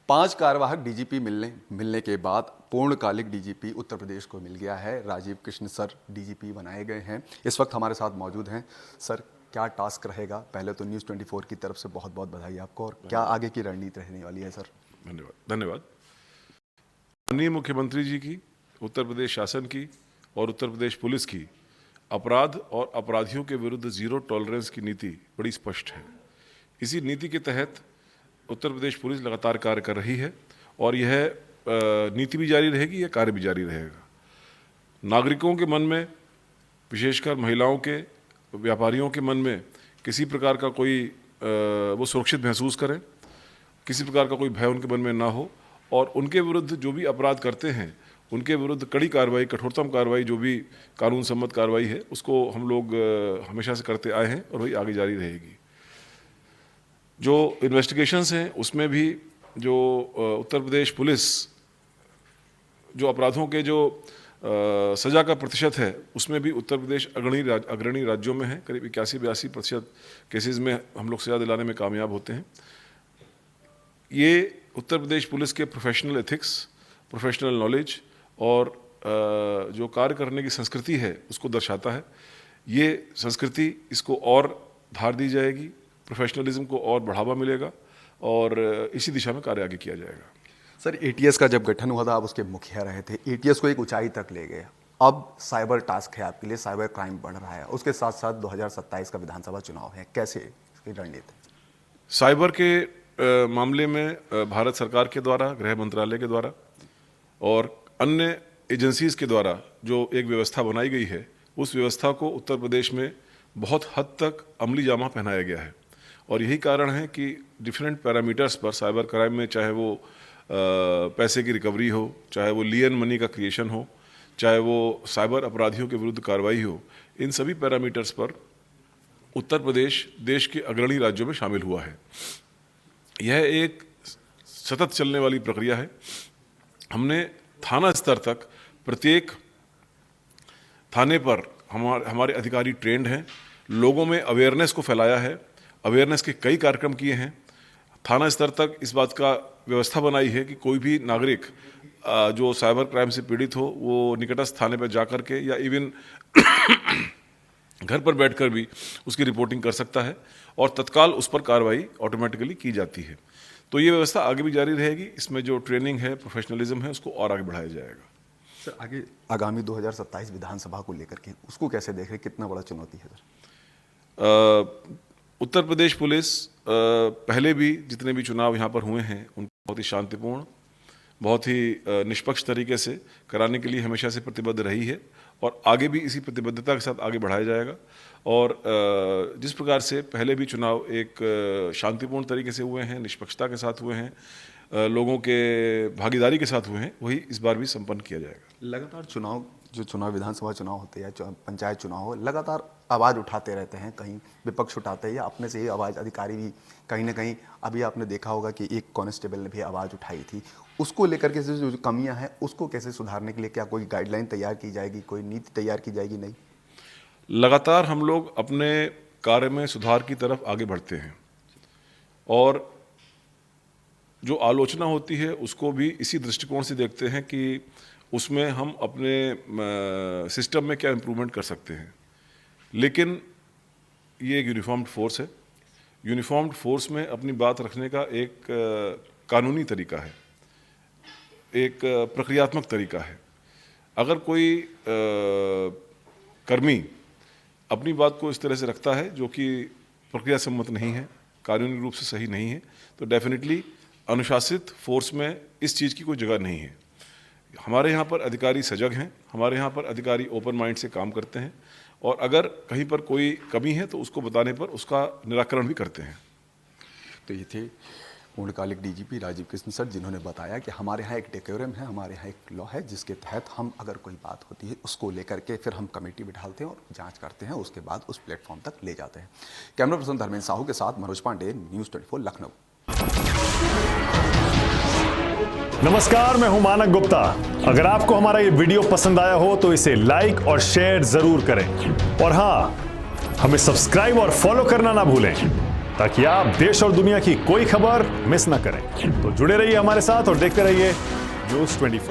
5 कार्यवाहक डीजीपी मिलने के बाद पूर्णकालिक डीजीपी उत्तर प्रदेश को मिल गया है। राजीव कृष्ण सर डीजीपी बनाए गए हैं। इस वक्त हमारे साथ मौजूद हैं। सर, क्या टास्क रहेगा? पहले तो न्यूज़ 24 की तरफ से बहुत बहुत बधाई आपको, और क्या आगे की रणनीति रहने वाली है सर? धन्यवाद। माननीय मुख्यमंत्री जी की, उत्तर प्रदेश शासन की और उत्तर प्रदेश पुलिस की अपराध और अपराधियों के विरुद्ध जीरो टॉलरेंस की नीति बड़ी स्पष्ट है। इसी नीति के तहत उत्तर प्रदेश पुलिस लगातार कार्य कर रही है और यह नीति भी जारी रहेगी, यह कार्य भी जारी रहेगा। नागरिकों के मन में, विशेषकर महिलाओं के, व्यापारियों के मन में किसी प्रकार का कोई वो सुरक्षित महसूस करें, किसी प्रकार का कोई भय उनके मन में ना हो, और उनके विरुद्ध जो भी अपराध करते हैं उनके विरुद्ध कड़ी कार्रवाई, कठोरतम कार्रवाई, जो भी कानून सम्मत कार्रवाई है उसको हम लोग हमेशा से करते आए हैं और वही आगे जारी रहेगी। जो इन्वेस्टिगेशंस हैं उसमें भी जो उत्तर प्रदेश पुलिस जो अपराधों के जो सज़ा का प्रतिशत है उसमें भी उत्तर प्रदेश अग्रणी राज्यों में है। करीब 81-82% केसेस में हम लोग सज़ा दिलाने में कामयाब होते हैं। ये उत्तर प्रदेश पुलिस के प्रोफेशनल एथिक्स, प्रोफेशनल नॉलेज और जो कार्य करने की संस्कृति है उसको दर्शाता है। ये संस्कृति, इसको और धार दी जाएगी, प्रोफेशनलिज्म को और बढ़ावा मिलेगा और इसी दिशा में कार्य आगे किया जाएगा। सर, एटीएस का जब गठन हुआ था आप उसके मुखिया रहे थे, एटीएस को एक ऊंचाई तक ले गए। अब साइबर टास्क है आपके लिए, साइबर क्राइम बढ़ रहा है, उसके साथ साथ 2027 का विधानसभा चुनाव है, कैसे इसकी रणनीति? साइबर के मामले में भारत सरकार के द्वारा, गृह मंत्रालय के द्वारा और अन्य एजेंसीज के द्वारा जो एक व्यवस्था बनाई गई है, उस व्यवस्था को उत्तर प्रदेश में बहुत हद तक अमली जामा पहनाया गया है। और यही कारण है कि डिफरेंट पैरामीटर्स पर साइबर क्राइम में, चाहे वो पैसे की रिकवरी हो, चाहे वो लियन मनी का क्रिएशन हो, चाहे वो साइबर अपराधियों के विरुद्ध कार्रवाई हो, इन सभी पैरामीटर्स पर उत्तर प्रदेश देश के अग्रणी राज्यों में शामिल हुआ है। यह एक सतत चलने वाली प्रक्रिया है। हमने थाना स्तर तक प्रत्येक थाने पर हमारे अधिकारी ट्रेंड हैं, लोगों में अवेयरनेस को फैलाया है, अवेयरनेस के कई कार्यक्रम किए हैं। थाना स्तर तक इस बात का व्यवस्था बनाई है कि कोई भी नागरिक जो साइबर क्राइम से पीड़ित हो वो निकटस्थ थाने पर जाकर के या इवन घर पर बैठकर भी उसकी रिपोर्टिंग कर सकता है और तत्काल उस पर कार्रवाई ऑटोमेटिकली की जाती है। तो ये व्यवस्था आगे भी जारी रहेगी। इसमें जो ट्रेनिंग है, प्रोफेशनलिज्म है, उसको और आगे बढ़ाया जाएगा। सर, आगे आगामी 2027 विधानसभा को लेकर के उसको कैसे देख रहे, कितना बड़ा चुनौती है सर? उत्तर प्रदेश पुलिस पहले भी जितने भी चुनाव यहाँ पर हुए हैं उनको बहुत ही शांतिपूर्ण, बहुत ही निष्पक्ष तरीके से कराने के लिए हमेशा से प्रतिबद्ध रही है और आगे भी इसी प्रतिबद्धता के साथ आगे बढ़ाया जाएगा। और जिस प्रकार से पहले भी चुनाव एक शांतिपूर्ण तरीके से हुए हैं, निष्पक्षता के साथ हुए हैं, लोगों के भागीदारी के साथ हुए हैं, वही इस बार भी संपन्न किया जाएगा। लगातार चुनाव विधानसभा चुनाव होते हैं, पंचायत चुनाव हो, लगातार आवाज़ उठाते रहते हैं, कहीं विपक्ष उठाते हैं या अपने से ही आवाज़, अधिकारी भी कहीं ना कहीं। अभी आपने देखा होगा कि एक कांस्टेबल ने भी आवाज़ उठाई थी, उसको लेकर के जो कमियां हैं उसको कैसे सुधारने के लिए क्या कोई गाइडलाइन तैयार की जाएगी, कोई नीति तैयार की जाएगी? नहीं, लगातार हम लोग अपने कार्य में सुधार की तरफ आगे बढ़ते हैं और जो आलोचना होती है उसको भी इसी दृष्टिकोण से देखते हैं कि उसमें हम अपने सिस्टम में क्या इम्प्रूवमेंट कर सकते हैं। लेकिन ये एक यूनिफॉर्म्ड फोर्स है। यूनिफॉर्म्ड फोर्स में अपनी बात रखने का एक कानूनी तरीका है, एक प्रक्रियात्मक तरीका है। अगर कोई कर्मी अपनी बात को इस तरह से रखता है जो कि प्रक्रिया सम्मत नहीं है, कानूनी रूप से सही नहीं है, तो डेफिनेटली अनुशासित फोर्स में इस चीज़ की कोई जगह नहीं है। हमारे यहाँ पर अधिकारी सजग हैं, हमारे यहाँ पर अधिकारी ओपन माइंड से काम करते हैं और अगर कहीं पर कोई कमी है तो उसको बताने पर उसका निराकरण भी करते हैं। तो ये थे पूर्णकालिक डीजीपी राजीव कृष्ण सर, जिन्होंने बताया कि हमारे यहाँ एक डेकोरम है, हमारे यहाँ एक लॉ है जिसके तहत हम अगर कोई बात होती है उसको लेकर के फिर हम कमेटी बिठाते हैं और जांच करते हैं, उसके बाद उस प्लेटफॉर्म तक ले जाते हैं। कैमरा पर्सन धर्मेंद्र साहू के साथ मनोज पांडे, न्यूज़ 24 लखनऊ। नमस्कार, मैं हूं मानक गुप्ता। अगर आपको हमारा ये वीडियो पसंद आया हो तो इसे लाइक और शेयर जरूर करें और हां, हमें सब्सक्राइब और फॉलो करना ना भूलें। ताकि आप देश और दुनिया की कोई खबर मिस ना करें। तो जुड़े रहिए हमारे साथ और देखते रहिए News 24।